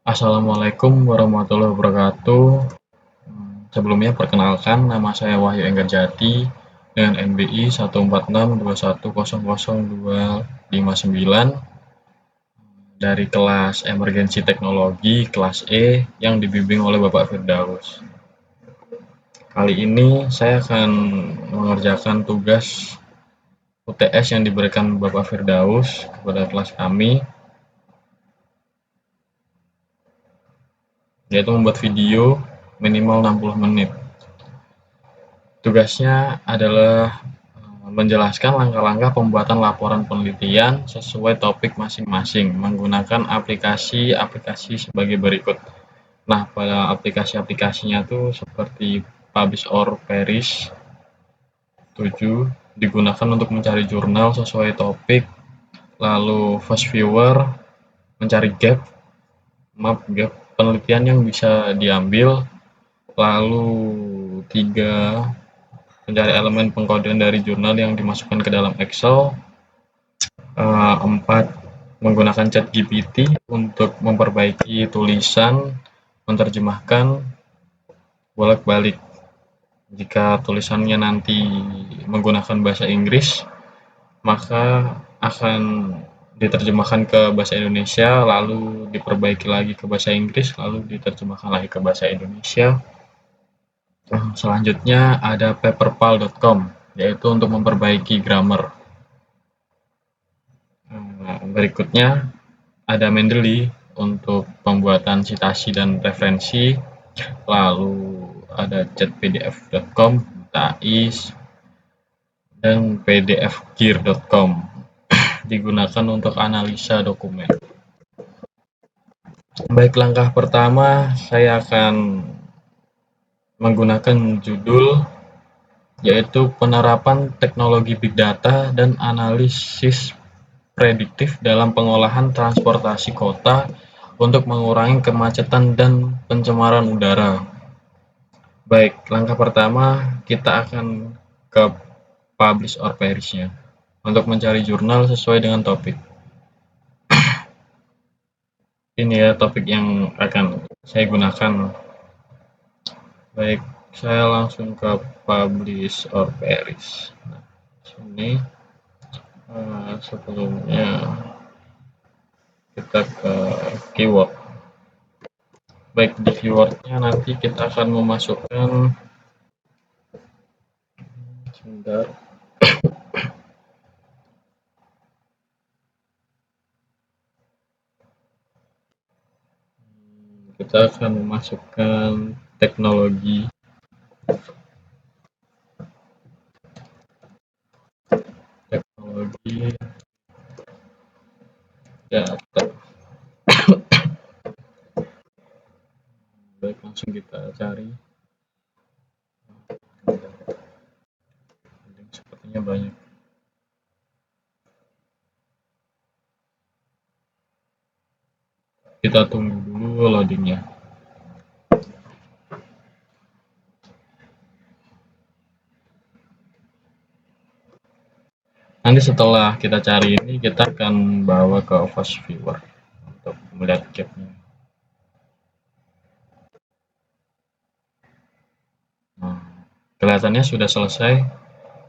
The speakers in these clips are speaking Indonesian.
Assalamualaikum warahmatullahi wabarakatuh. Sebelumnya perkenalkan, nama saya Wahyu Enggarjati dengan NBI 14621000259 dari kelas Emergensi Teknologi kelas E yang dibimbing oleh Bapak Firdaus. Kali ini saya akan mengerjakan tugas UTS yang diberikan Bapak Firdaus kepada kelas kami, yaitu membuat video minimal 60 menit. Tugasnya adalah menjelaskan langkah-langkah pembuatan laporan penelitian sesuai topik masing-masing menggunakan aplikasi-aplikasi sebagai berikut. Nah, pada aplikasi-aplikasinya tuh seperti Publish or Perish 7 digunakan untuk mencari jurnal sesuai topik, lalu Fast Viewer mencari map gap penelitian yang bisa diambil, lalu 3 mencari elemen pengkodean dari jurnal yang dimasukkan ke dalam Excel, 4 menggunakan ChatGPT untuk memperbaiki tulisan, menerjemahkan bolak-balik. Jika tulisannya nanti menggunakan bahasa Inggris, maka akan diterjemahkan ke bahasa Indonesia, lalu diperbaiki lagi ke bahasa Inggris, lalu diterjemahkan lagi ke bahasa Indonesia. Selanjutnya ada paperpal.com, yaitu untuk memperbaiki grammar. Berikutnya ada Mendeley untuk pembuatan citasi dan referensi, lalu ada chatpdf.com, TAIS, dan pdfgear.com digunakan untuk analisa dokumen. Baik, langkah pertama saya akan menggunakan judul yaitu penerapan teknologi big data dan analisis prediktif dalam pengolahan transportasi kota untuk mengurangi kemacetan dan pencemaran udara. Baik, langkah pertama kita akan ke Publish or Perish-nya untuk mencari jurnal sesuai dengan topik. Ini ya topik yang akan saya gunakan. Baik, saya langsung ke Publish or Perish. Nah, sini sebelumnya kita ke keyword. Baik, di keywordnya nanti kita akan memasukkan, sebentar, kita akan memasukkan teknologi data. Baik, langsung kita cari. Sepertinya banyak. Kita tunggu dulu loadingnya. Nanti setelah kita cari ini, kita akan bawa ke Fast Viewer untuk melihat gapnya. Nah, kelihatannya sudah selesai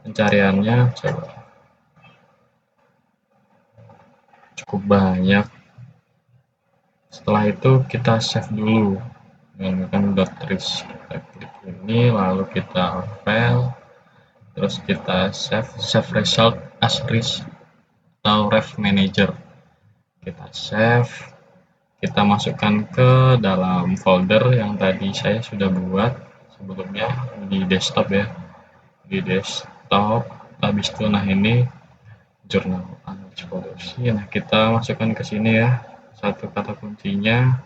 pencariannya. Coba. Cukup banyak. Setelah itu kita save dulu menggunakan .ris. Kita klik ini, lalu kita file, terus kita save result as ris atau ref manager. Kita save, kita masukkan ke dalam folder yang tadi saya sudah buat sebelumnya di desktop ya, di desktop. Habis itu nah ini jurnal analisis produksi. Nah, kita masukkan ke sini ya satu kata kuncinya.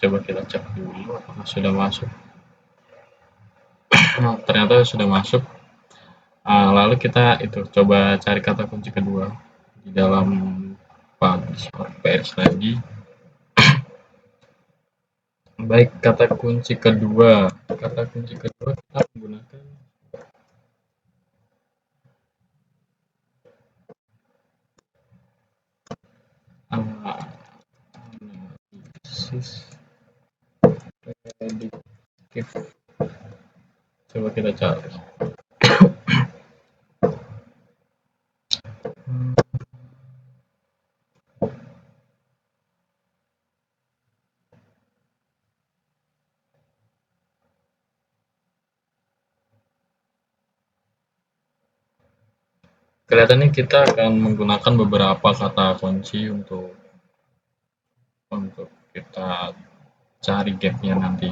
Coba kita cek dulu apakah sudah masuk. Nah, ternyata sudah masuk. Lalu kita itu coba cari kata kunci kedua di dalam Publish or Perish lagi. Baik, kata kunci kedua kita menggunakan analisis prediktif. Coba kita cari. Kelihatannya kita akan menggunakan beberapa kata kunci untuk kita cari gapnya nanti.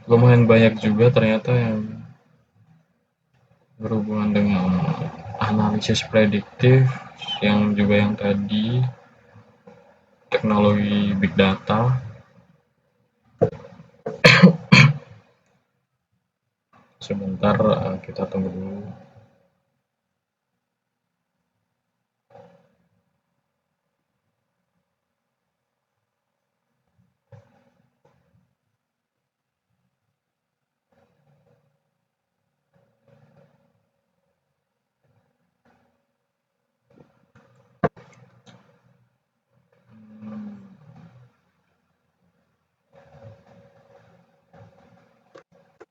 Lumayan banyak juga ternyata yang berhubungan dengan analisis prediktif, yang juga yang tadi teknologi big data. Sebentar, kita tunggu dulu.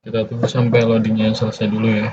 Kita tunggu sampai loadingnya selesai dulu ya.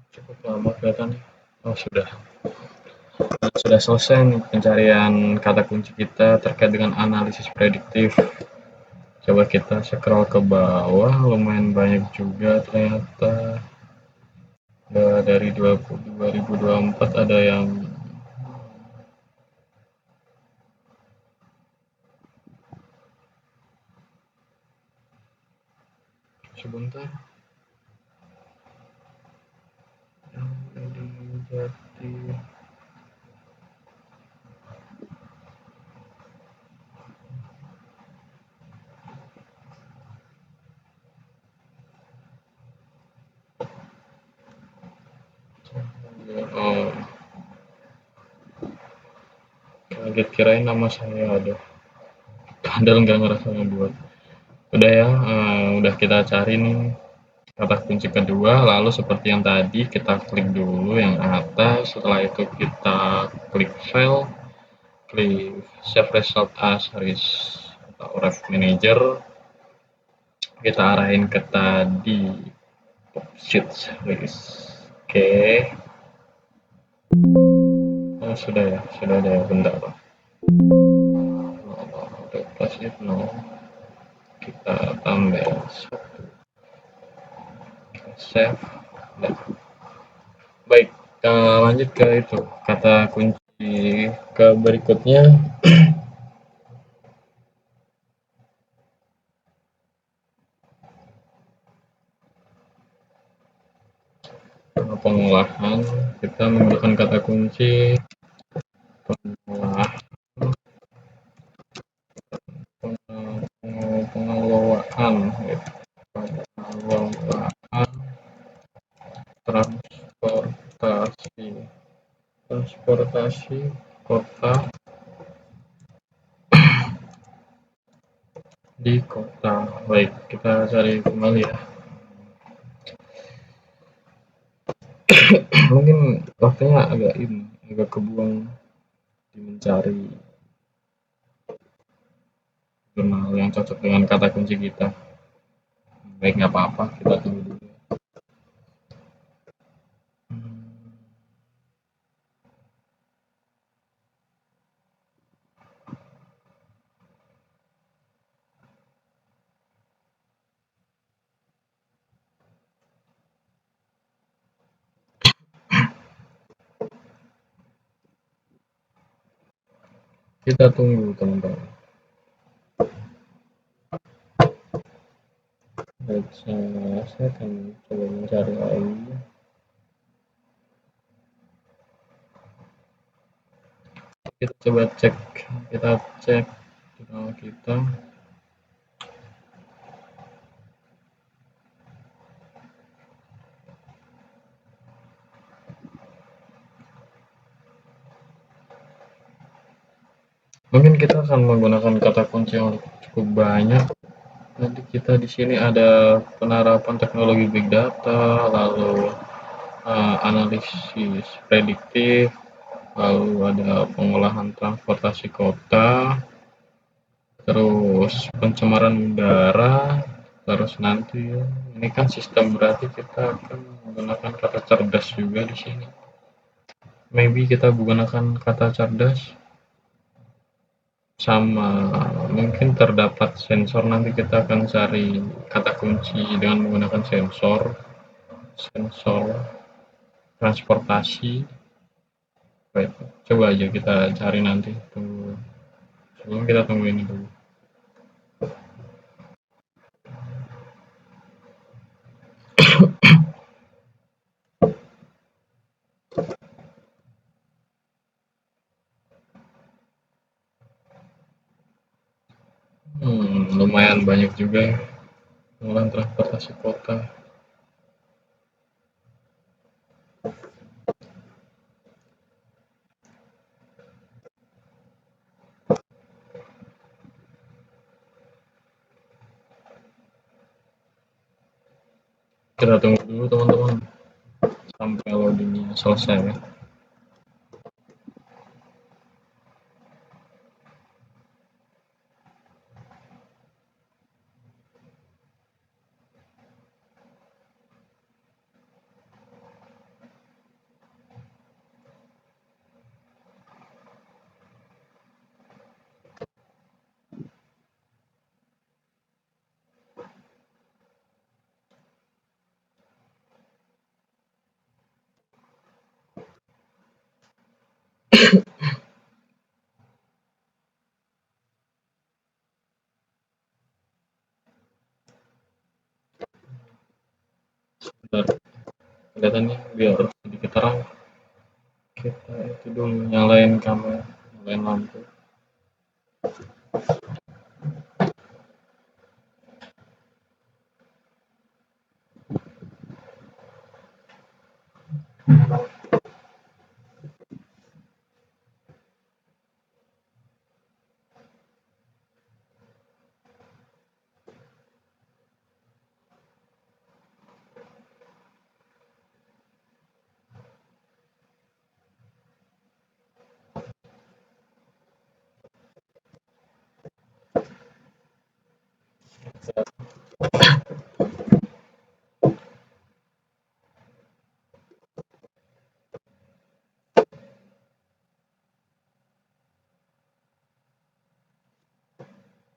Cukup lama kelihatannya. Oh, sudah selesai nih pencarian kata kunci kita terkait dengan analisis prediktif. Coba kita scroll ke bawah, lumayan banyak juga ternyata. Dari 2024 ada yang sebentar. Jati. Oh, kaget kirain nama saya ada. Padahal nggak ngerasa ngebuat. Udah ya, udah kita cari nih kata kunci kedua, lalu seperti yang tadi kita klik dulu yang atas, setelah itu kita klik file, klik save result as series atau ref manager, kita arahin ke tadi sheet series. Oke. Oh, sudah ya, sudah ada ya, bentar. Plus it no, kita tambah satu, save. Nah, baik, lanjut ke itu kata kunci ke berikutnya. Pengolahan, kita menggunakan kata kunci pengelolaan, pengelolaan, pengelolaan transportasi, kota di kota. Baik, kita cari kembali ya. Mungkin waktunya agak kebuang di mencari jurnal yang cocok dengan kata kunci kita. Baik, nggak apa-apa, kita tunggu dulu. Kita tunggu teman-teman. Baca, saya akan coba mencari lagi. Kita coba cek, kita cek jurnal kita. Mungkin kita akan menggunakan kata kunci yang cukup banyak. Nanti kita di sini ada penerapan teknologi big data, lalu analisis prediktif, lalu ada pengolahan transportasi kota, terus pencemaran udara, terus nanti ini kan sistem, berarti kita akan menggunakan kata cerdas juga di sini. Maybe kita menggunakan kata cerdas sama mungkin terdapat sensor, nanti kita akan cari kata kunci dengan menggunakan sensor, sensor transportasi. Baik, coba aja kita cari nanti. Tunggu. Sebelum kita tunggu ini dulu. Lumayan banyak juga pengolahan transportasi kota. Kita tunggu dulu teman-teman sampai loadingnya selesai ya. Bentar, kelihatannya biar sedikit terang, kita itu dulu nyalain kamera, nyalain lampu.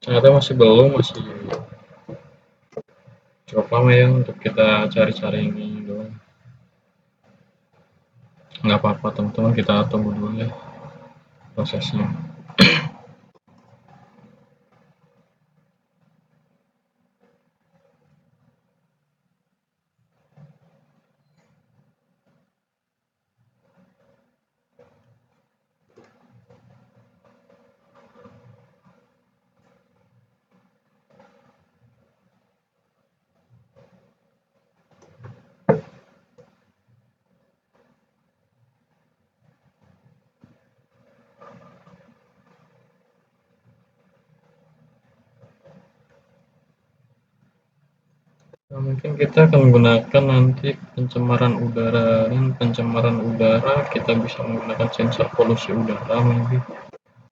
Ternyata masih belum, masih cukup lama ya untuk kita cari-cari ini doang. Nggak apa-apa teman-teman, kita tunggu dulu ya prosesnya. Nah, mungkin kita akan menggunakan nanti pencemaran udara, dan pencemaran udara kita bisa menggunakan sensor polusi udara maybe.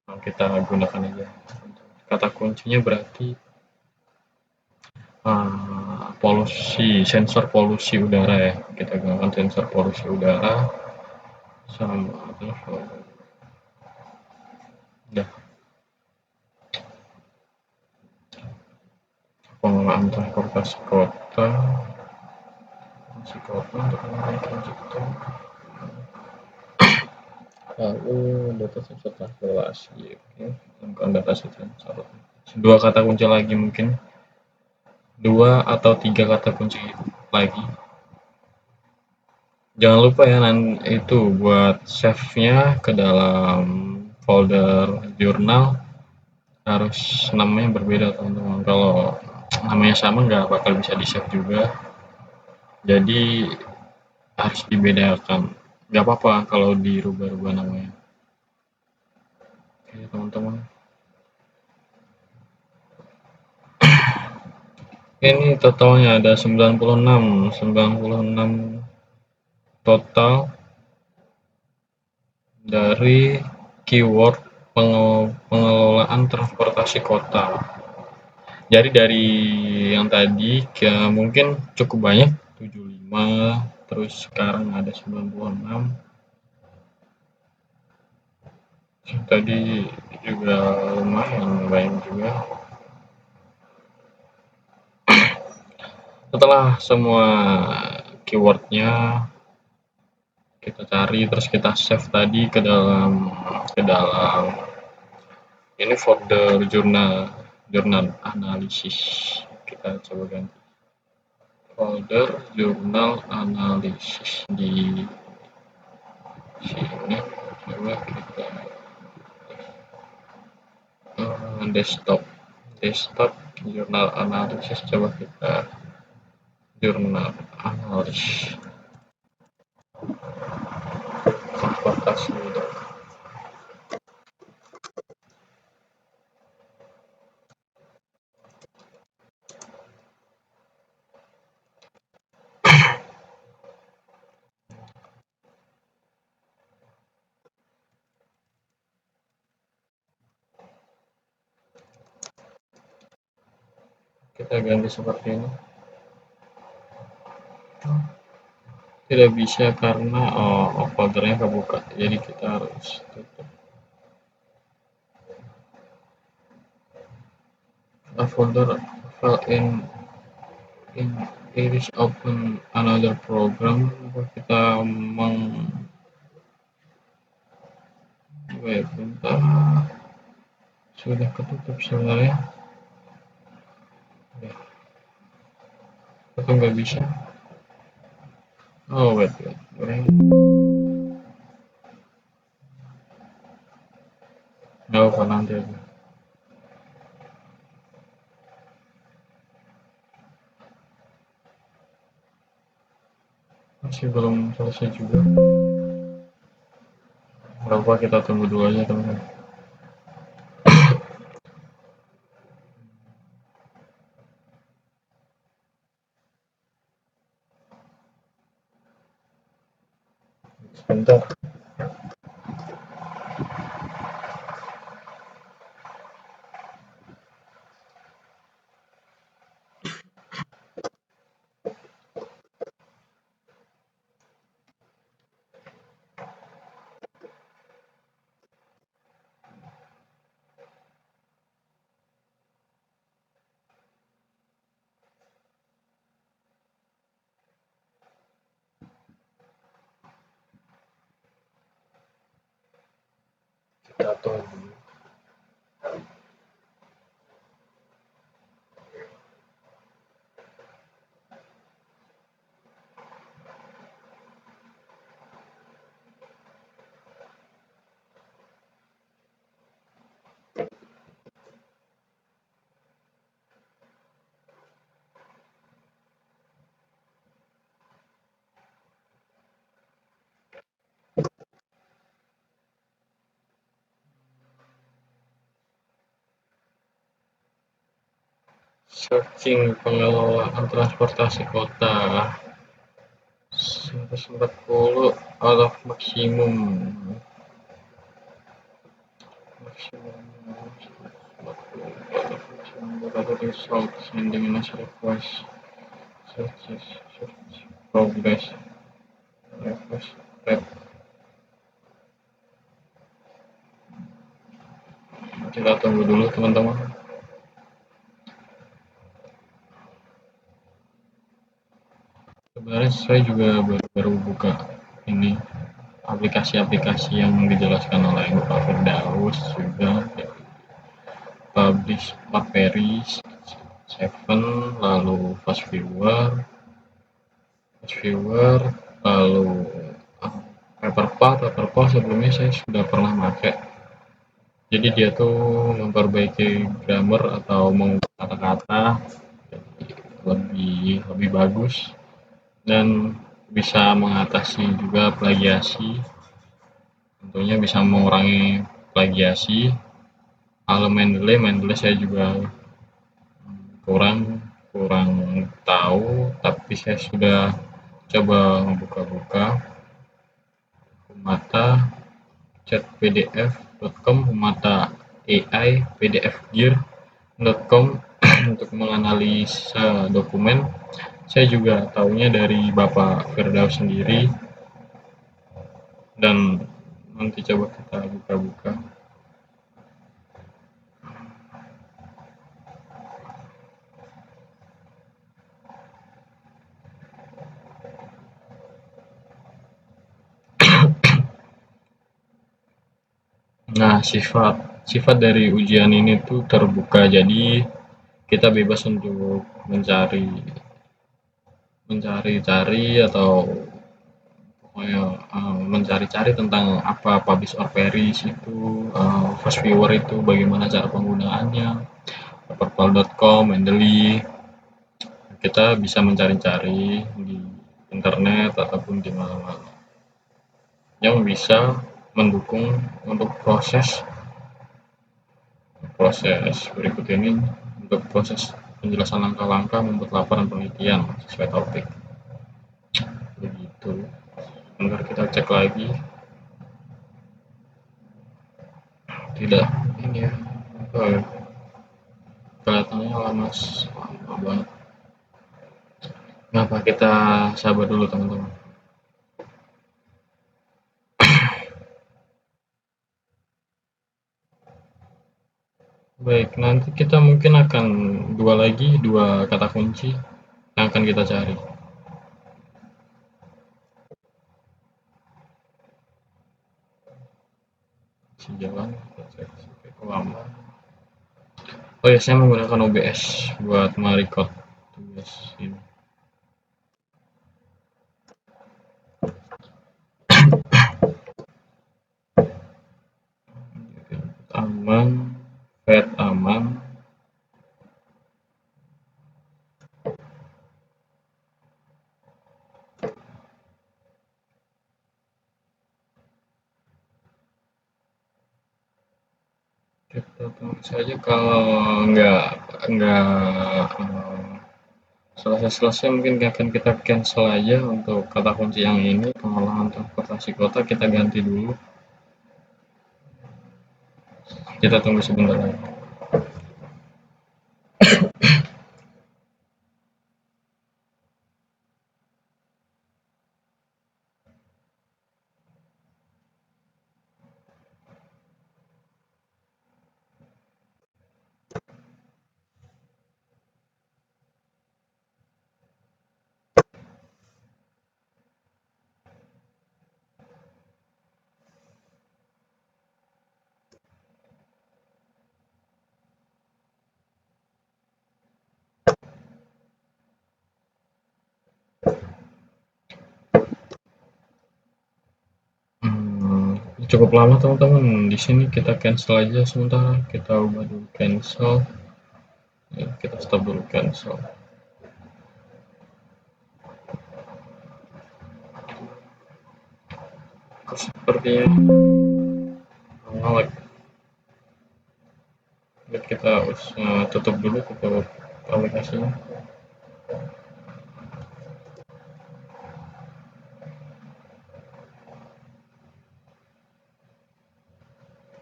Nah, kita gunakan aja. Kata kuncinya berarti polusi, sensor polusi udara ya. Kita gunakan sensor polusi udara sama udah pengelolaan transportasi kota, untuk menaikkan cipta. lalu data sensor transportasi. Oke, bukan data sensor. Dua kata kunci lagi mungkin, dua atau tiga kata kunci lagi. Jangan lupa ya itu buat save-nya ke dalam folder jurnal harus namanya berbeda teman-teman. Kalau namanya sama nggak bakal bisa di save juga. Jadi harus dibedakan. Nggak apa-apa kalau dirubah-rubah namanya. Oke teman-teman. Ini totalnya ada 96 total dari keyword pengelolaan transportasi kota. Jadi dari yang tadi mungkin cukup banyak 75, terus sekarang ada 96. Tadi juga lumayan banyak juga. Setelah semua keywordnya kita cari terus kita save tadi ke dalam ini folder jurnal analisis. Kita coba ganti folder jurnal analisis di sini. Coba kita desktop jurnal analisis. Coba kita jurnal analisis transportasi. Kita ganti seperti ini. Tidak bisa karena foldernya kebuka, jadi kita harus tutup. A folder file in Iris open another program. Kita bentar, sudah ketutup sebenarnya. Atau nggak bisa. Oh wait. Nggak apa nanti aja. Masih belum selesai juga. Berapa kita tunggu dulu aja teman-teman. Sebentar. Kita tunggu. Searching pengelolaan transportasi kota 140 out of maksimum result sending as request search progress request rate. Kita tunggu dulu teman-teman. Sebenarnya saya juga baru buka ini aplikasi-aplikasi yang dijelaskan oleh Bapak Firdaus juga, Publish Paperis, Seven, lalu Fast Viewer, lalu Paperpal sebelumnya saya sudah pernah pakai. Jadi dia tuh memperbaiki grammar atau mengubah kata-kata lebih lebih bagus dan bisa mengatasi juga plagiasi. Tentunya bisa mengurangi plagiasi. Kalau Mendeley saya juga kurang kurang tahu, tapi saya sudah coba membuka-buka Humata chatpdf.com, Humata AI, pdfgear.com untuk menganalisa dokumen. Saya juga tahunya dari Bapak Firdaus sendiri, dan nanti coba kita buka-buka. Nah, sifat dari ujian ini tuh terbuka, jadi kita bebas untuk mencari-cari atau pokoknya mencari-cari tentang apa publish or perish itu, fast viewer itu bagaimana cara penggunaannya, paperpal.com, Mendeley. Kita bisa mencari-cari di internet ataupun di mana-mana yang bisa mendukung untuk proses berikut ini, untuk proses penjelasan langkah-langkah membuat laporan penelitian sesuai topik. Begitu. Bentar kita cek lagi. Tidak, ini ya. Kelihatannya lama banget. Kenapa kita sabar dulu teman-teman. Baik, nanti kita mungkin akan dua kata kunci yang akan kita cari. Jalan, lama. Oh ya, saya menggunakan OBS buat merecord tugas ini. Aman, fed aman. Kita tunggu saja, kalau nggak selesai mungkin akan kita cancel aja untuk kata kunci yang ini. Pengolahan transportasi kota kita ganti dulu. Kita tunggu sebentar lagi. Cukup lama teman-teman. Di sini kita cancel aja sementara. Kita ubah dulu cancel. Ya, kita stop dulu cancel. Sepertinya like. Kita tutup dulu, tutup aplikasinya.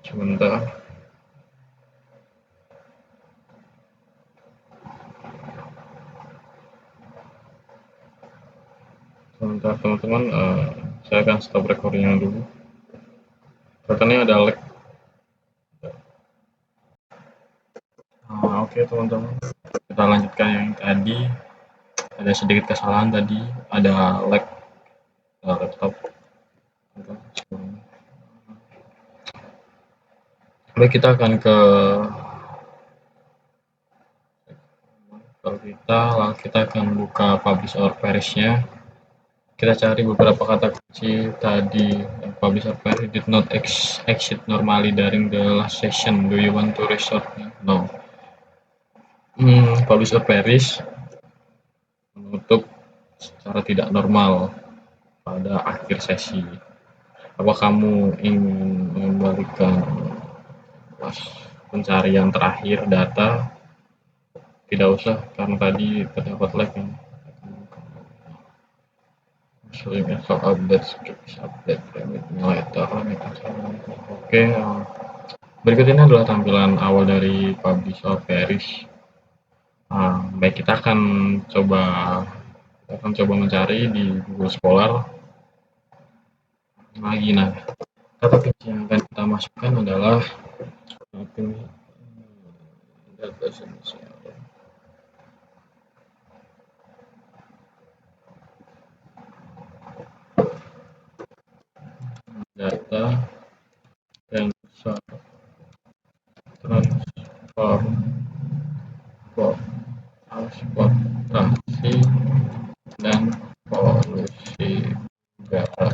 Sebentar. Sebentar teman-teman, saya akan stop recordingnya dulu. Katanya ada lag. Oke teman-teman, kita lanjutkan yang tadi. Ada sedikit kesalahan tadi, ada lag laptop. Baik, kita akan ke kita, lalu kita akan buka publish or perish-nya. Kita cari beberapa kata kunci tadi. Publish or perish did not exit normally during the last session. Do you want to restart? No. Publish or perish menutup secara tidak normal pada akhir sesi. Apa kamu ingin mengembalikan pencarian terakhir data? Tidak usah, karena tadi terdapat lag yang showing install update script update remit later. Oke, berikut ini adalah tampilan awal dari publish or perish. Baik, kita akan coba mencari di Google Scholar lagi. Nah, kata kunci yang akan kita masukkan adalah data essential. Data sensor transportasi dan polusi udara.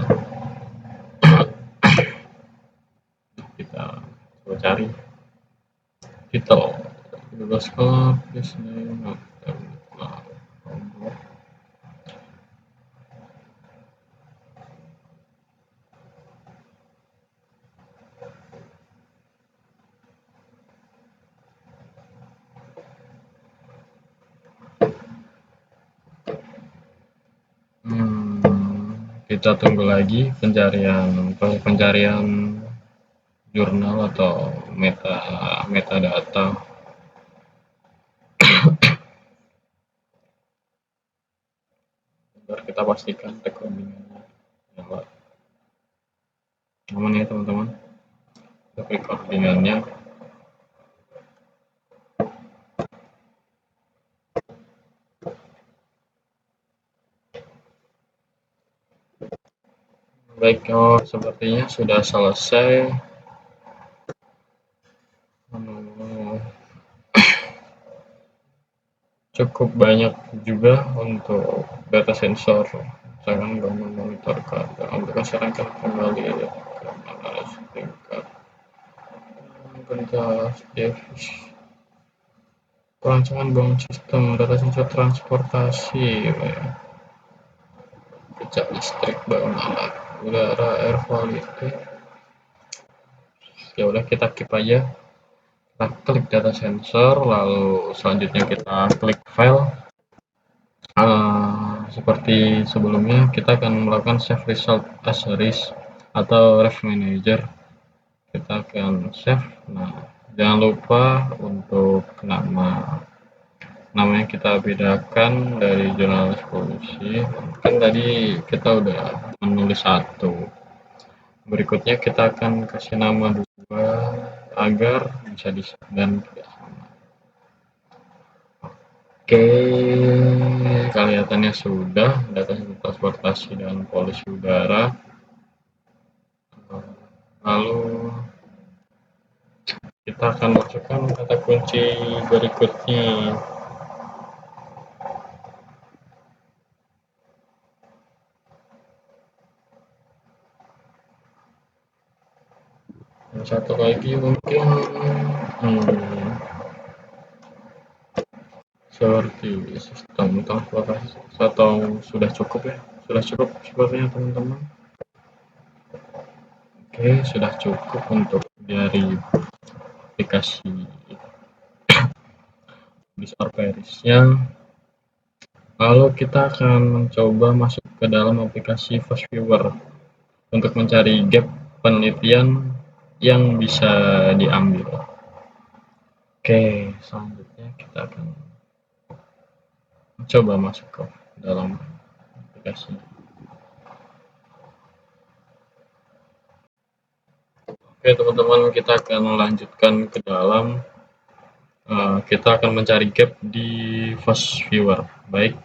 Kita coba cari titel Google Scholar Disney. Kita tunggu lagi pencarian jurnal atau metadata. Biar kita pastikan recordingannya nyala. Aman ya teman-teman, recordingannya. Baik, sepertinya sudah selesai. Cukup banyak juga untuk data sensor. Misalkan bangun monitor aplikasi rangkaian kembali ke analis tingkat pentas perancangan bangun sistem data sensor transportasi, pecah listrik, bangun alat udara, air quality. Ya udah, kita keep aja. Kita klik data sensor, lalu selanjutnya kita klik file. Seperti sebelumnya, kita akan melakukan save result as list atau ref manager. Kita akan save. Nah, jangan lupa untuk namanya kita bedakan dari jurnalis polisi. Kan tadi kita udah menulis satu. Berikutnya kita akan kasih nama 2 agar bisa dan tidak sama. Oke, kelihatannya sudah data transportasi dan polusi udara. Lalu kita akan masukkan kata kunci berikutnya. Satu lagi mungkin seperti sistem transportasi, atau sudah cukup ya? Sudah cukup sepertinya teman-teman. Oke, sudah cukup untuk dari aplikasi Publish or Perish-nya. Lalu kita akan mencoba masuk ke dalam aplikasi Fast Viewer untuk mencari gap penelitian yang bisa diambil. Oke, selanjutnya kita akan coba masuk ke dalam aplikasi. Oke teman-teman, kita akan melanjutkan ke dalam. Kita akan mencari gap di Fast Viewer. Baik,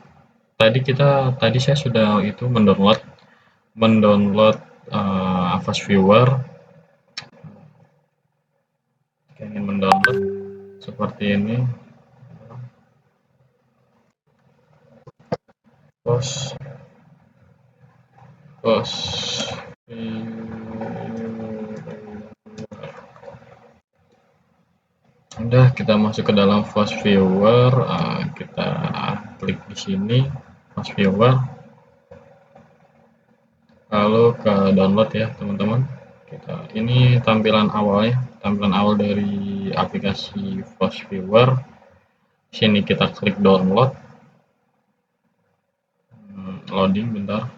tadi saya sudah mendownload Fast Viewer. ingin mendownload seperti ini, pos pos udah, kita masuk ke dalam Fast Viewer, kita klik di sini Fast Viewer, lalu ke download ya teman-teman. Ini tampilan awalnya, tampilan awal dari aplikasi Fast Viewer. Sini kita klik download. Loading bentar.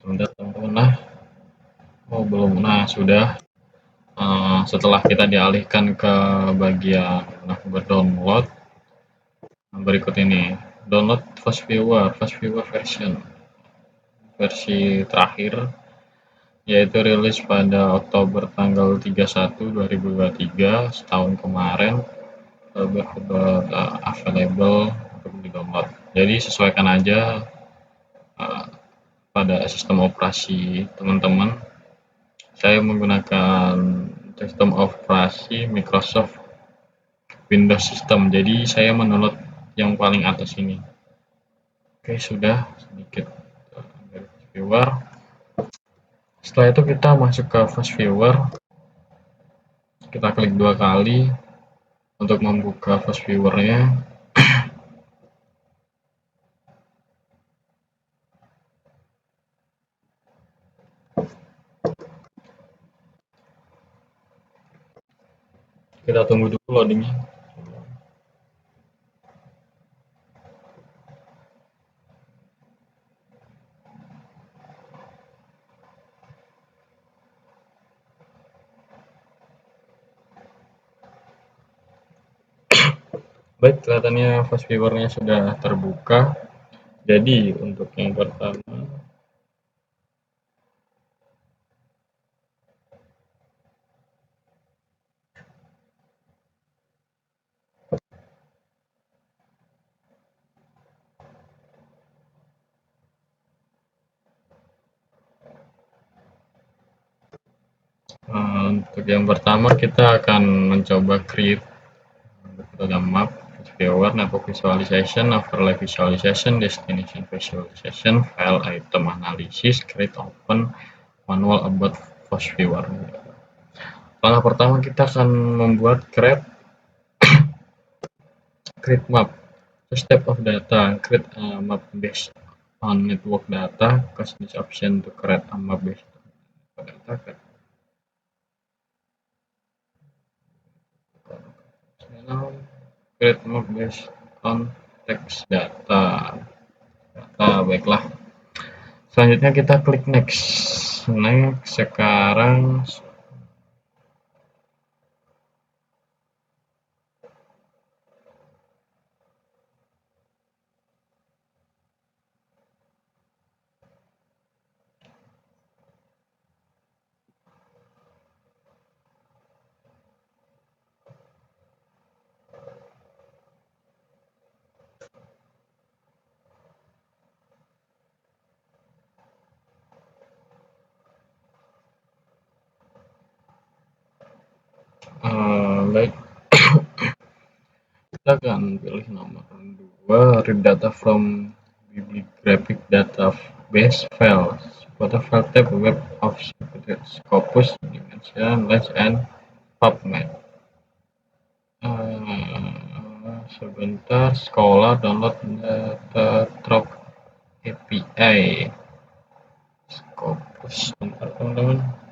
Sebentar teman-teman. Belum. Sudah. Setelah kita dialihkan ke bagian berdownload, berikut ini download Fast Viewer versi terakhir, yaitu rilis pada Oktober tanggal 31 2023, setahun kemarin, available untuk di-download. Jadi sesuaikan aja pada sistem operasi teman-teman. Saya menggunakan sistem operasi Microsoft Windows System, jadi saya mendownload yang paling atas ini. Oke, sudah sedikit dari Fast Viewer. Setelah itu kita masuk ke Fast Viewer, kita klik 2 kali untuk membuka Fast Viewer-nya. Kita tunggu dulu loadingnya. Baik, kelihatannya Fast Viewer-nya sudah terbuka. Jadi untuk yang pertama, kita akan mencoba create metode map, viewer, network visualization, overlay visualization, destination visualization, file item analysis, create open manual about Fast Viewer. Langkah pertama kita akan membuat create map. Step of data, create a map based on network data. Cause this option to create a map based on data. Create map based on text data. Baiklah. Selanjutnya kita klik next. Sekarang baik, kita akan pilih nomor 2, read data from bibliographic database files. Pada file tab web of Scopus, dimension, length, and PubMed. Sebentar, sekolah download Datatrop API Scopus. Sebentar teman-teman.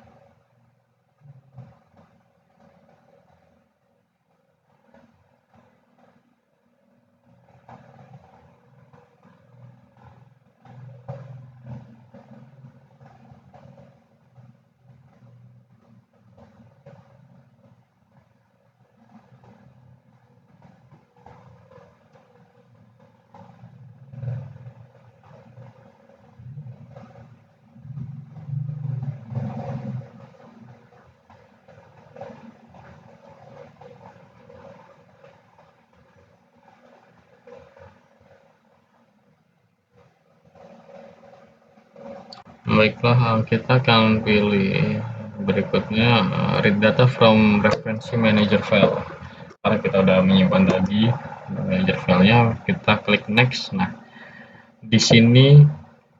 Baiklah, kita akan pilih berikutnya read data from reference manager file. Karena kita udah menyimpan tadi manager filenya, kita klik next. Nah, di sini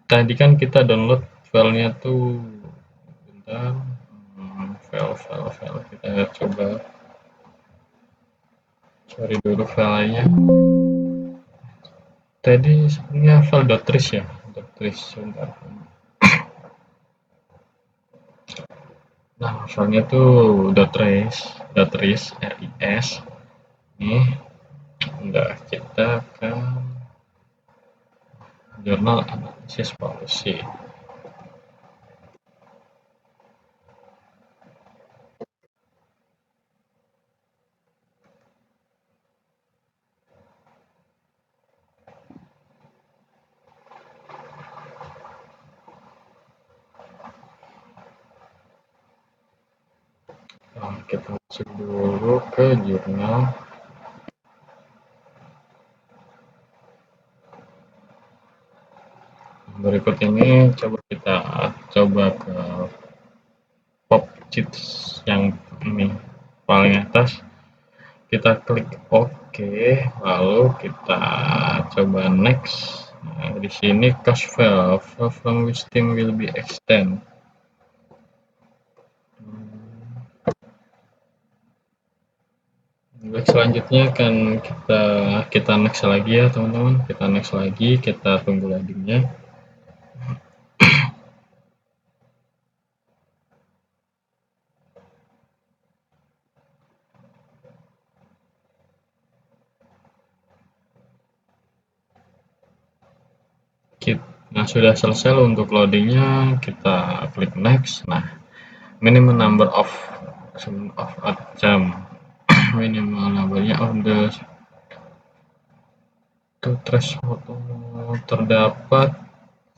tadi kan kita download filenya tuh, bentar, file kita coba cari dulu filenya. Tadi sebenarnya file .tris ya, .tris sebentar. Nah, filenya tuh .tris, .tris, RIS. Nih, udah kita ke jurnal analisis policy. Nah, kita masuk dulu ke jurnal. Berikut ini kita coba ke pop sheets yang ini paling atas. Kita klik OK, lalu kita coba next. Nah, di sini cache file from which team will be extend. Baik, selanjutnya kan kita next lagi ya teman-teman, kita next lagi, kita tunggu loadingnya. Nah, sudah selesai untuk loadingnya, kita klik next. Nah, minimum number of jam, minimal numbernya of the threshold terdapat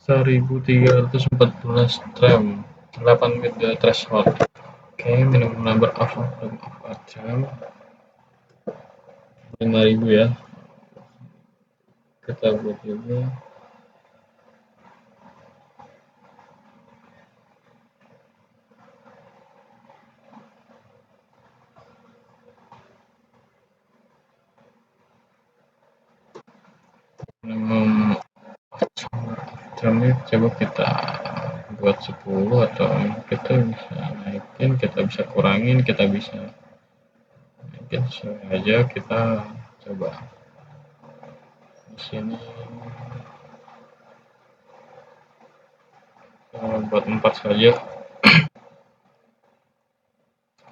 1314 tram 8 with the threshold. Oke, minimum number of jam 5000 ya, kita buat juga. Minimum jamnya coba kita buat 10, atau kita bisa naikin, kita bisa kurangin, kita bisa naikin aja. Kita coba di sini buat 4 saja.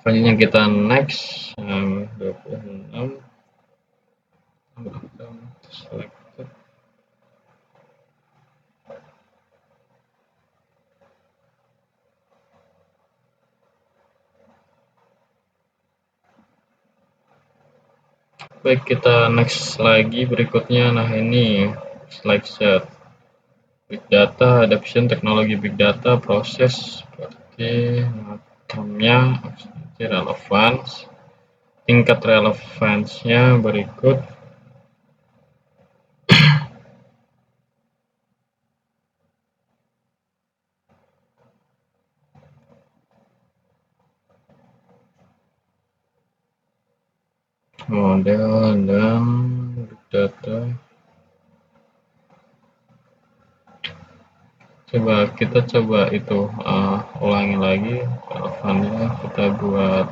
Selanjutnya kita next 26 selected. Baik, kita next lagi berikutnya. Nah, ini slide set big data adoption, teknologi big data, proses seperti termnya, relevance, tingkat relevansnya berikut. Model dan big data. Kita coba itu ulangi lagi relevannya, kita buat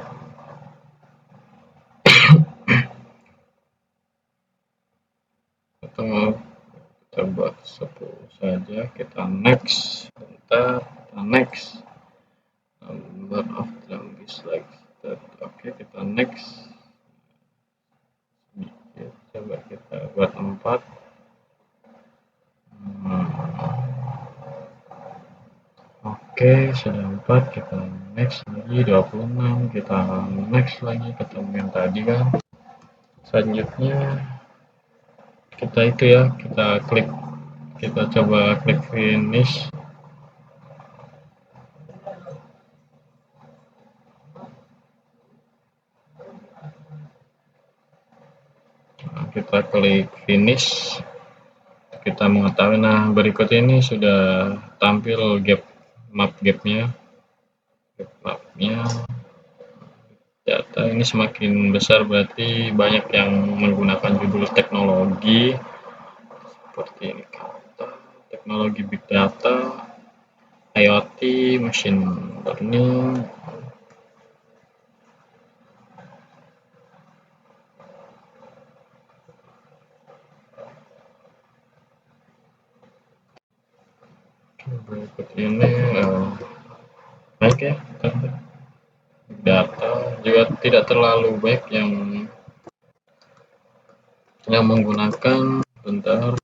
kita buat 10 saja. Kita next, bentar, kita next. Number of drum dislike that. Oke, kita next. Coba kita buat 4. Oke, sudah 4. Kita next lagi 26. Kita next lagi, ketemu yang tadi kan. Selanjutnya kita itu ya, kita coba klik finish. Nah, kita klik finish, kita mengetahui. Nah, berikut ini sudah tampil gap map gapnya, mapnya data ini semakin besar berarti banyak yang menggunakan judul teknologi seperti ini, kata teknologi big data, IoT, machine learning. Berikut ini baik ya, data juga tidak terlalu baik yang menggunakan bentar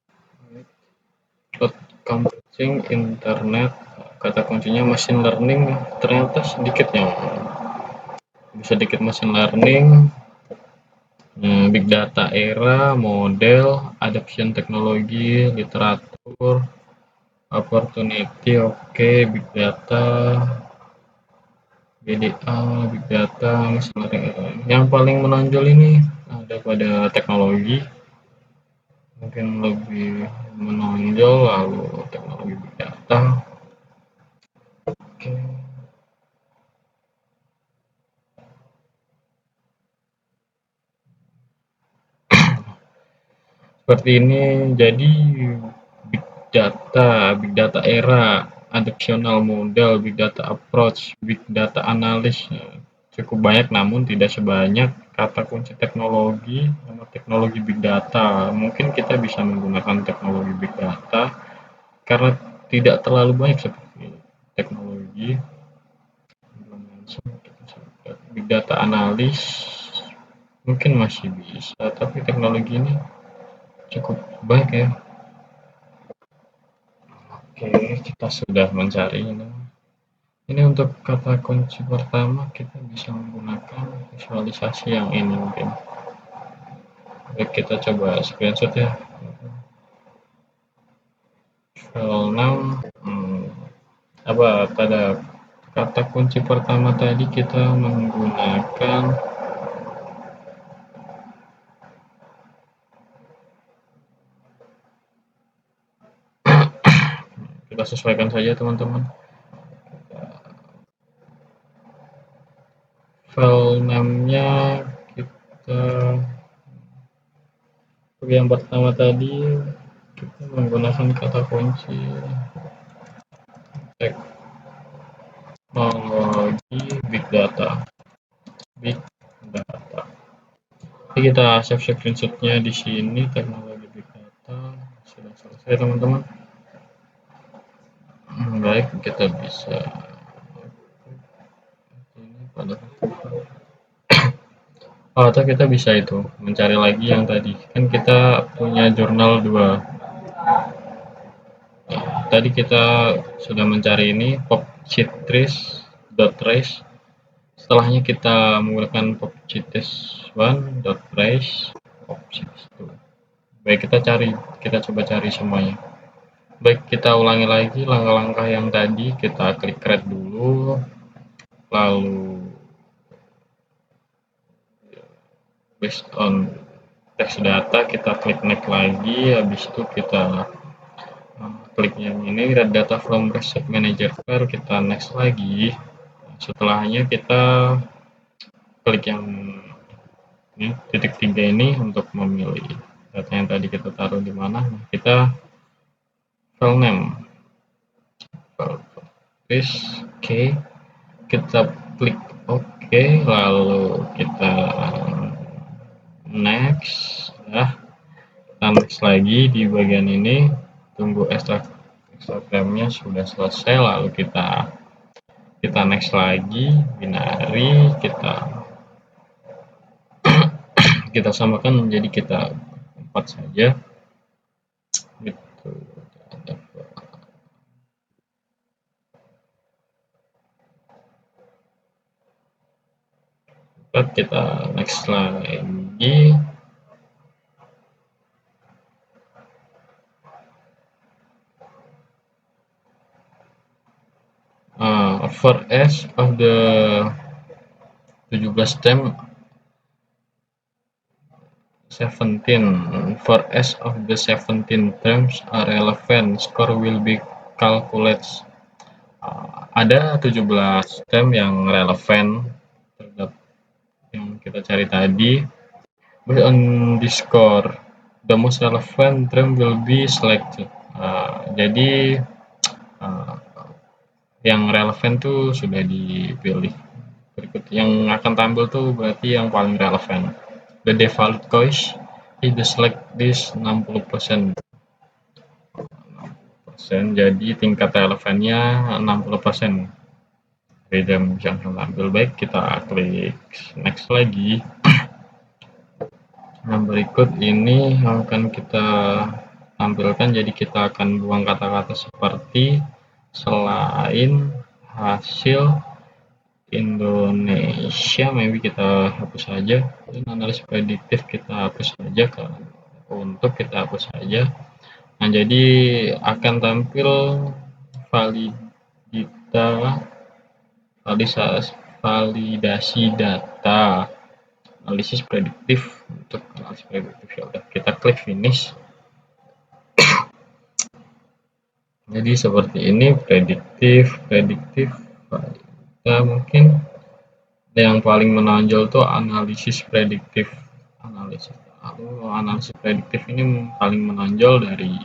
cloud computing, internet, kata kuncinya machine learning, ternyata sedikit yang bisa dikit machine learning, big data era, model, adoption teknologi, literatur, opportunity, oke, big data, BDA, big data, machine learning. Yang paling menonjol ini ada pada teknologi, mungkin lebih menonjol, lalu teknologi big data. Oke. Seperti ini, jadi big data era, adoptional model, big data approach, big data analysis, cukup banyak namun tidak sebanyak kata kunci teknologi sama teknologi big data. Mungkin kita bisa menggunakan teknologi big data karena tidak terlalu banyak seperti teknologi big data analis mungkin masih bisa, tapi teknologi ini cukup baik ya. Oke, kita sudah mencari ini. Ini untuk kata kunci pertama kita bisa menggunakan visualisasi yang ini mungkin. Baik, kita coba screenshot ya. File 6, apa pada kata kunci pertama tadi kita menggunakan kita sesuaikan saja teman-teman. File namanya kita yang pertama tadi kita menggunakan kata kunci teknologi big data. Jadi kita save screenshotnya di sini, teknologi big data sudah selesai teman-teman. Baik, kita bisa ini pada atau kita bisa itu mencari lagi yang tadi kan kita punya jurnal 2. Tadi kita sudah mencari ini popcitrus.trace. Setelahnya kita menggunakan popcitrus1.trace, popcitrus2. Baik, kita coba cari semuanya. Baik, kita ulangi lagi langkah-langkah yang tadi. Kita klik create dulu, lalu based on text data kita klik next lagi, habis itu kita klik yang ini data from reset manager file, kita next lagi. Setelahnya kita klik yang ini titik 3 ini untuk memilih data yang tadi kita taruh di mana. Kita file name this oke, kita klik oke, lalu kita next ya, kita next lagi di bagian ini, tunggu Instagramnya sudah selesai, lalu kita next lagi, binary kita samakan menjadi kita 4 saja gitu. Kita next lagi, for S of the 17 term 17 for S of the 17 terms are relevant, score will be calculated. Ada 17 term yang relevan terhadap yang kita cari tadi. Based on this score, the most relevant term will be selected. Jadi yang relevan tuh sudah dipilih. Berikut yang akan tampil tuh berarti yang paling relevan. The default choice is to select this 60%. Jadi tingkat relevannya 60%. Beda yang tampil. Baik, kita klik next lagi. Nah, berikut ini yang akan kita tampilkan. Jadi kita akan buang kata-kata seperti selain hasil Indonesia, maybe kita hapus saja. Analis prediktif kita hapus saja, untuk kita hapus saja. Nah, jadi akan tampil validasi data analisis prediktif. Untuk analisis prediktif ya udah kita klik finish. Jadi seperti ini prediktif. Kita mungkin yang paling menonjol tuh analisis prediktif. Analisis prediktif ini paling menonjol dari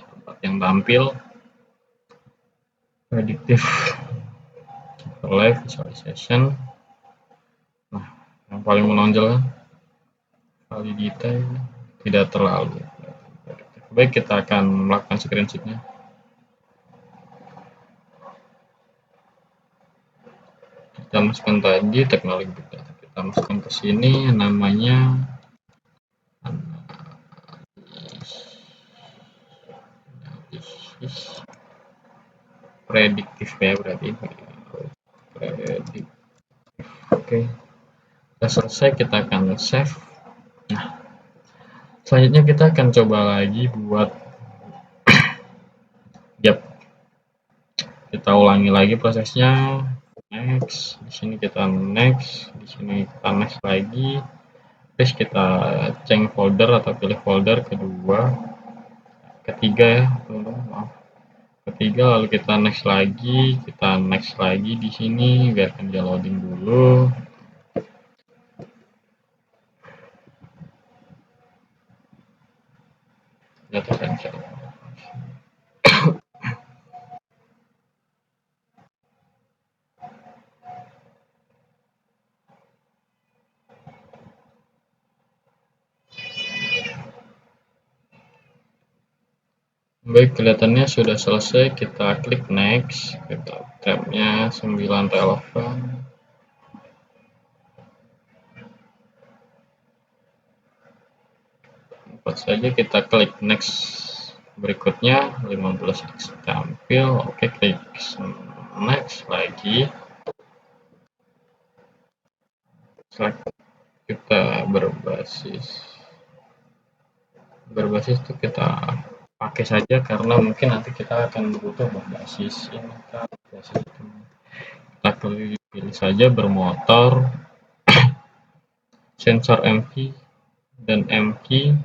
tempat yang tampil. Prediktif live visualization. Nah, yang paling menonjol kan validity tidak terlalu. Baik, kita akan melakukan screenshotnya. Kita masukkan tadi teknologi big data, kita masukkan ke sini namanya analisis prediktif ya, berarti prediktif. Oke, kita selesai, kita akan save. Nah, selanjutnya kita akan coba lagi buat gap. Kita ulangi lagi prosesnya. Next, di sini kita next, di sini kita next lagi. Terus kita change folder atau pilih folder ketiga ya, teman-teman. Maaf. Ketiga, lalu kita next lagi di sini, biarkan dia loading dulu. Data sensor. Baik, kelihatannya sudah selesai. Kita klik next, kita tabnya 9 relevan. Empat saja, kita klik next. Berikutnya 15 tampil. Oke, klik next lagi. Kita berbasis itu kita pakai saja karena mungkin nanti kita akan butuh berbasis ini kan, berbasis itu. Kita pilih saja bermotor, sensor MQ dan MQ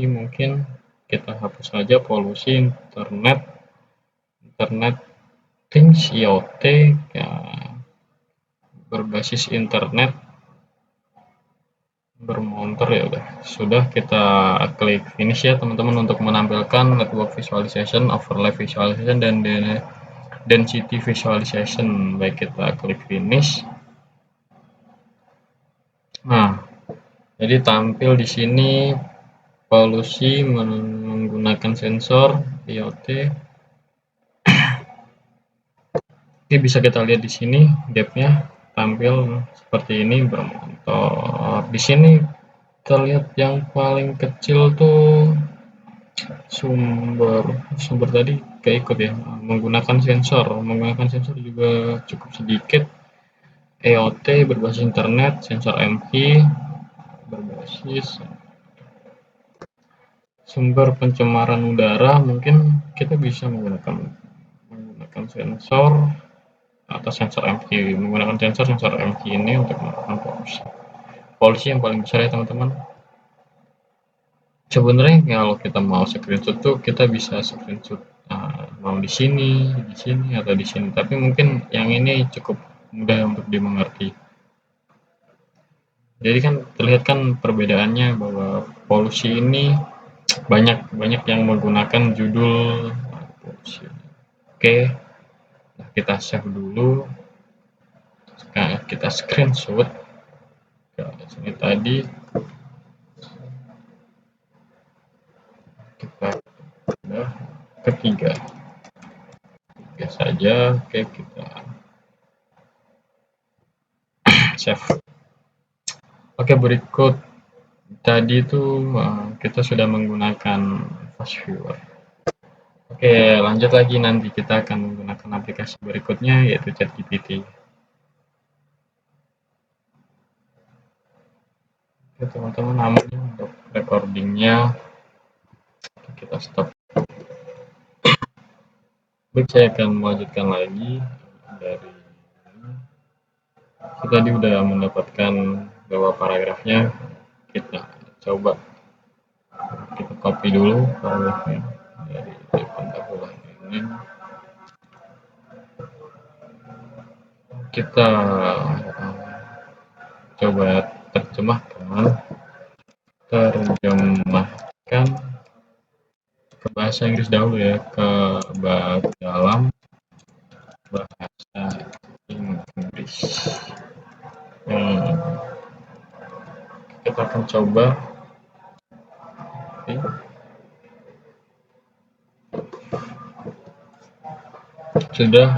mungkin kita hapus saja polusi internet things IoT ya, berbasis internet bermotor ya udah. Sudah, kita klik finish ya teman-teman untuk menampilkan network visualization, overlay visualization dan density visualization. Baik, kita klik finish. Nah, jadi tampil di sini polusi menggunakan sensor IoT. Ini bisa kita lihat di sini gapnya tampil seperti ini bermotor. Di sini terlihat yang paling kecil tuh sumber tadi kayak ikut ya, menggunakan sensor juga cukup sedikit. IoT berbasis internet, sensor MQ berbasis sumber pencemaran udara, mungkin kita bisa menggunakan sensor atau sensor MQ, menggunakan sensor MQ ini untuk melakukan polusi yang paling besar ya teman-teman. Sebenarnya kalau kita mau screenshot tuh kita bisa screenshot mau di sini, atau di sini. Tapi mungkin yang ini cukup mudah untuk dimengerti. Jadi kan terlihat kan perbedaannya bahwa polusi ini banyak banyak yang menggunakan judul polusi. Oke, nah kita save dulu. Nah, kita screenshot ke sini tadi. Kita udah ketiga saja. Oke, kita save. Oke, berikut tadi itu kita sudah menggunakan Fast Viewer. Oke, lanjut lagi, nanti kita akan menggunakan aplikasi berikutnya yaitu ChatGPT. Oke teman-teman, namanya untuk recordingnya kita stop. Baik, saya akan melanjutkan lagi dari kita tadi udah mendapatkan beberapa paragrafnya. Kita coba kita copy dulu paragrafnya dari pendahuluan ini. Kita coba terjemahkan ke bahasa Inggris dahulu ya, ke dalam bahasa Inggris. Kita akan coba. Sudah.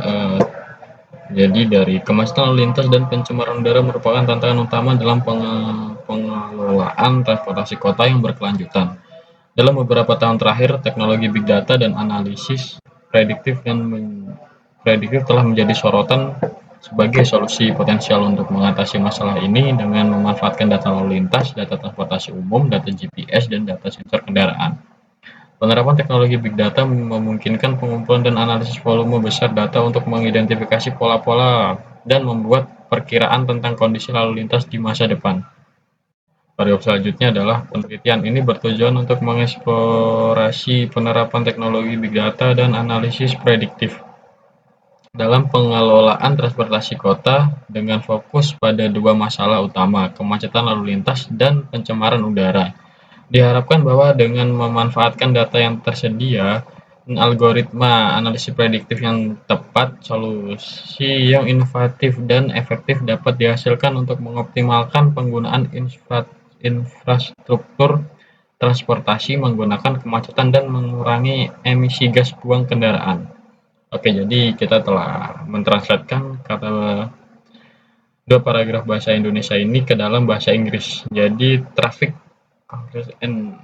Jadi dari kemacetan lalu lintas dan pencemaran udara merupakan tantangan utama dalam pengelolaan transportasi kota yang berkelanjutan. Dalam beberapa tahun terakhir, teknologi big data dan analisis prediktif telah menjadi sorotan sebagai solusi potensial untuk mengatasi masalah ini dengan memanfaatkan data lalu lintas, data transportasi umum, data GPS, dan data sensor kendaraan. Penerapan teknologi big data memungkinkan pengumpulan dan analisis volume besar data untuk mengidentifikasi pola-pola dan membuat perkiraan tentang kondisi lalu lintas di masa depan. Paragraf selanjutnya adalah penelitian ini bertujuan untuk mengeksplorasi penerapan teknologi big data dan analisis prediktif dalam pengelolaan transportasi kota dengan fokus pada dua masalah utama, kemacetan lalu lintas dan pencemaran udara. Diharapkan bahwa dengan memanfaatkan data yang tersedia dan algoritma analisis prediktif yang tepat, solusi yang inovatif dan efektif dapat dihasilkan untuk mengoptimalkan penggunaan infrastruktur transportasi, menggunakan kemacetan, dan mengurangi emisi gas buang kendaraan. Oke, jadi kita telah mentranslatekan kata dua paragraf bahasa Indonesia ini ke dalam bahasa Inggris. Jadi traffic and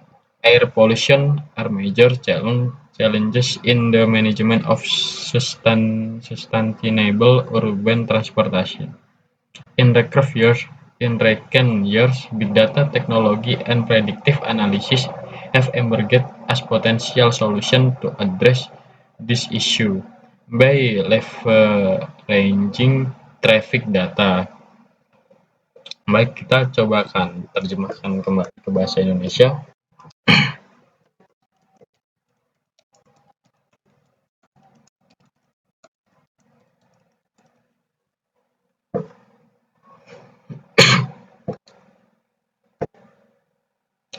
air pollution are major challenges in the management of sustainable urban transportation. In recent years, big data technology and predictive analysis have emerged as potential solutions to address this issue by leveraging traffic data. Baik, kita coba akan terjemahkan kembali ke bahasa Indonesia.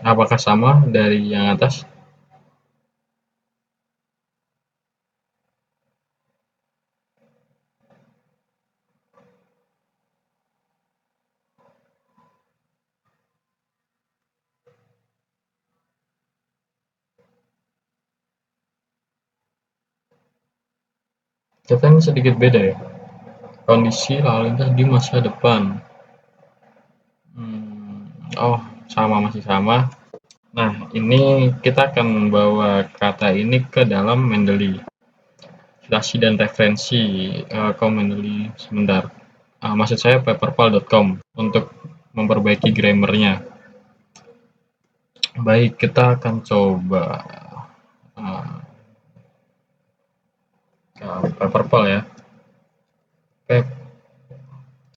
Apakah sama dari yang atas? Ternyata sedikit beda ya. Kondisi lalu lintas di masa depan. Oh, masih sama. Nah, ini kita akan bawa kata ini ke dalam Mendeley. Citasi dan referensi Mendeley sebentar. Maksud saya paperpal.com untuk memperbaiki grammarnya. Baik, kita akan coba paperpal ya.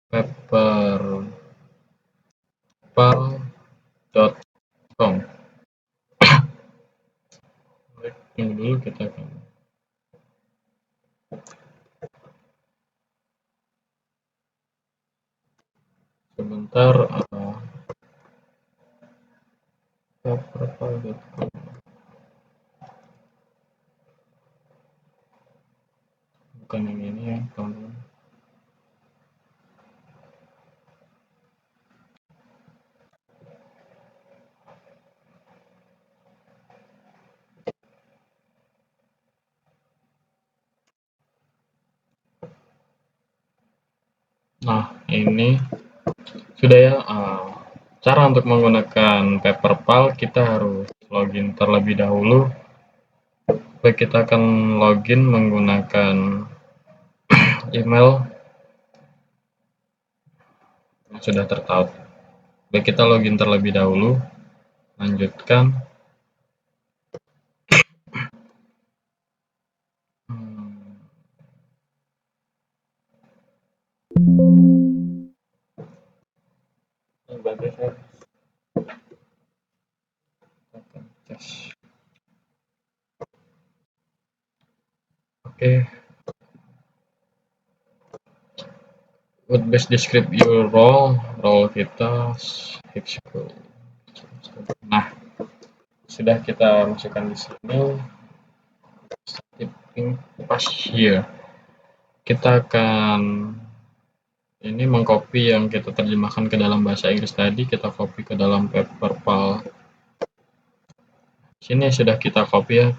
paperpal.com. Tunggu dulu, kita akan daftar paperpal.com. Bukan yang ini ya teman-teman. Nah, ini sudah ya. Cara untuk menggunakan paperpal, kita harus login terlebih dahulu. Baik, kita akan login menggunakan email yang sudah tertaup. Baik, kita login terlebih dahulu. Lanjutkan. Oke. What best describe your role kita fixable. Nah, sudah kita masukkan di sini. Typing pas here. Kita akan ini mengcopy yang kita terjemahkan ke dalam bahasa Inggris tadi, kita copy ke dalam paperpal. Sini sudah kita copy ya,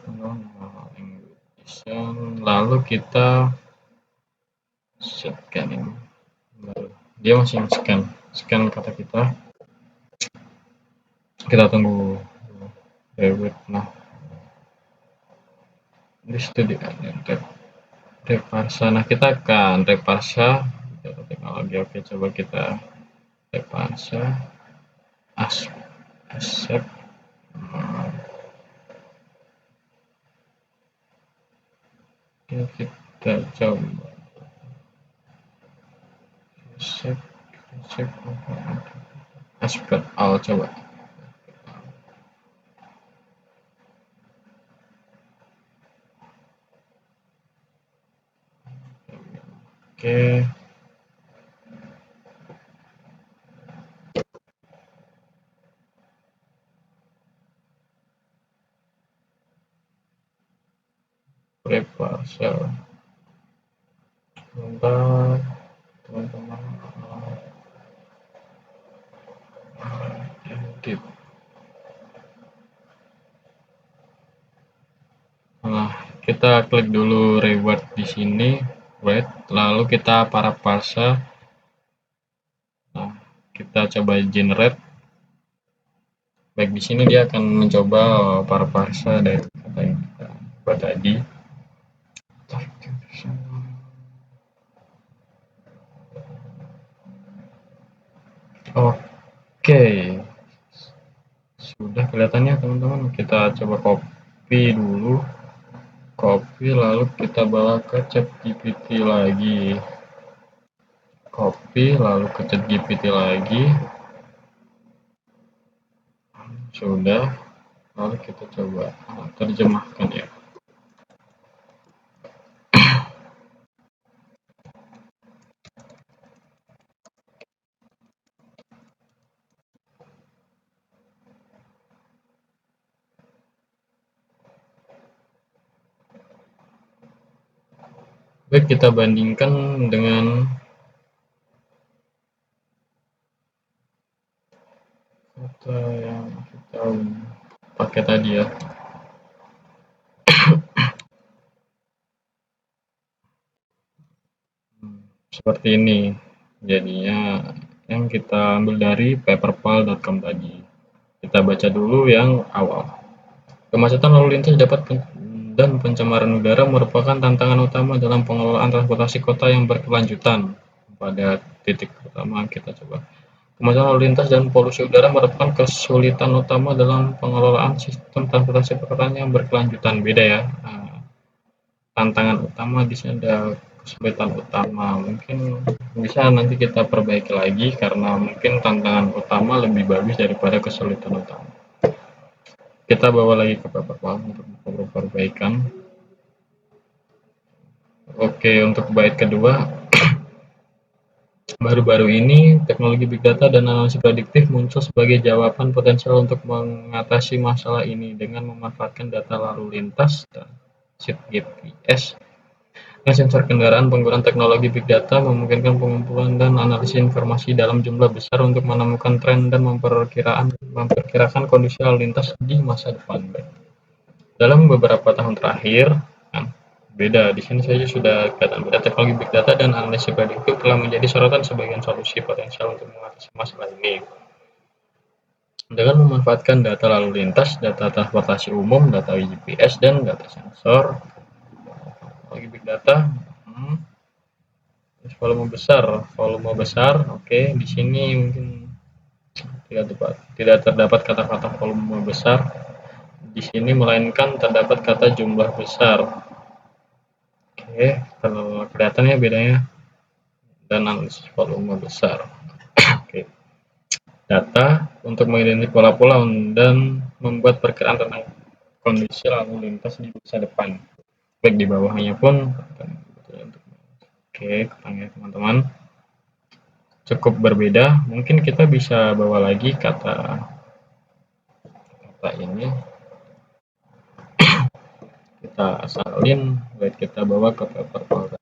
lalu kita scan ini. Dia masih scan kata kita. Kita tunggu. Nah, di studi reparsa. Nah, kita akan reparsa teknologi. Oke, coba kita reparsa accept. Kita coba accept all, coba. Oke. Reparsa. Bentar, teman-teman. Edit. Nah, kita klik dulu reward di sini, wait, lalu kita paraphrase. Nah, kita coba generate. Baik, di sini dia akan mencoba paraphrase dari kata yang kita buat tadi. Oke, sudah kelihatannya teman-teman. Kita coba copy dulu, lalu kita bawa ke ChatGPT lagi, copy lalu ke ChatGPT lagi. Sudah, lalu kita coba terjemahkan ya. Baik, kita bandingkan dengan kata yang kita pakai tadi ya. Seperti ini jadinya yang kita ambil dari paperpal.com tadi. Kita baca dulu yang awal. Kemacetan lalu lintas dan pencemaran udara merupakan tantangan utama dalam pengelolaan transportasi kota yang berkelanjutan. Pada titik pertama kita coba. Kemacetan lalu lintas dan polusi udara merupakan kesulitan utama dalam pengelolaan sistem transportasi perkotaan yang berkelanjutan. Beda ya. Tantangan utama di sini ada kesulitan utama. Mungkin bisa nanti kita perbaiki lagi karena mungkin tantangan utama lebih bagus daripada kesulitan utama. Kita bawa lagi ke paperpal untuk perbaikan. Oke, untuk bait kedua Baru-baru ini, teknologi big data dan analisis prediktif muncul sebagai jawaban potensial untuk mengatasi masalah ini dengan memanfaatkan data lalu lintas dan GPS dan sensor kendaraan. Penggunaan teknologi big data memungkinkan pengumpulan dan analisis informasi dalam jumlah besar untuk menemukan tren dan memperkirakan kondisi lalu lintas di masa depan. Dalam beberapa tahun terakhir, kan, beda. Di sini saja sudah kelihatan beda. Teknologi big data dan analisis prediktif telah menjadi sorotan sebagian solusi potensial untuk mengatasi masalah ini. Dengan memanfaatkan data lalu lintas, data transportasi umum, data GPS, dan data sensor, teknologi big data, volume besar, oke. Di sini mungkin tidak terdapat kata-kata volume besar. Di sini melainkan terdapat kata jumlah besar. Oke, kelihatan ya bedanya. Dan analisis volume besar. Oke. Data untuk mengidentifikasi pola-pola dan membuat perkiraan tentang kondisi lalu lintas di masa depan. Baik di bawahnya pun. Oke, ketanya teman-teman. Cukup berbeda. Mungkin kita bisa bawa lagi kata ini. Kita salin, kita bawa ke paper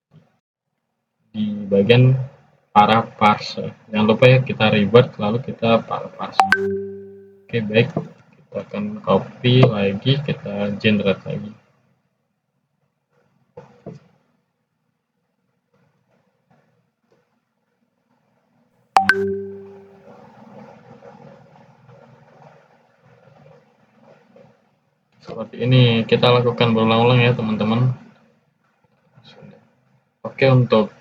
di bagian para parse. Jangan lupa ya, kita revert lalu kita para parse. Oke, baik. Kita akan copy lagi, kita generate lagi. Seperti ini, kita lakukan berulang-ulang ya teman-teman. Oke, untuk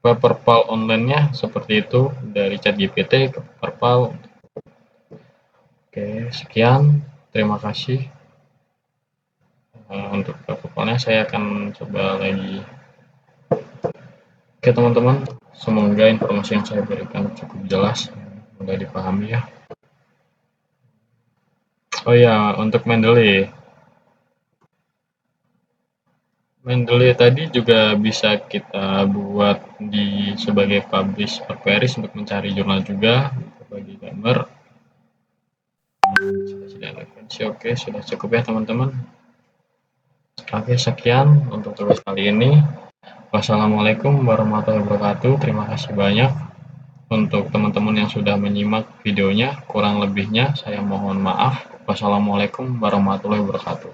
Paperpal online-nya seperti itu, dari ChatGPT ke Paperpal. Oke, sekian. Terima kasih. Untuk Paperpal-nya saya akan coba lagi. Oke teman-teman, semoga informasi yang saya berikan cukup jelas, mudah dipahami ya. Oh ya, untuk Mendeley tadi juga bisa kita buat sebagai publish per queries untuk mencari jurnal juga bagi gamer. Oke, sudah cukup ya teman-teman. Oke, sekian untuk tugas kali ini. Wassalamualaikum warahmatullahi wabarakatuh. Terima kasih banyak untuk teman-teman yang sudah menyimak videonya. Kurang lebihnya saya mohon maaf. Wassalamualaikum warahmatullahi wabarakatuh.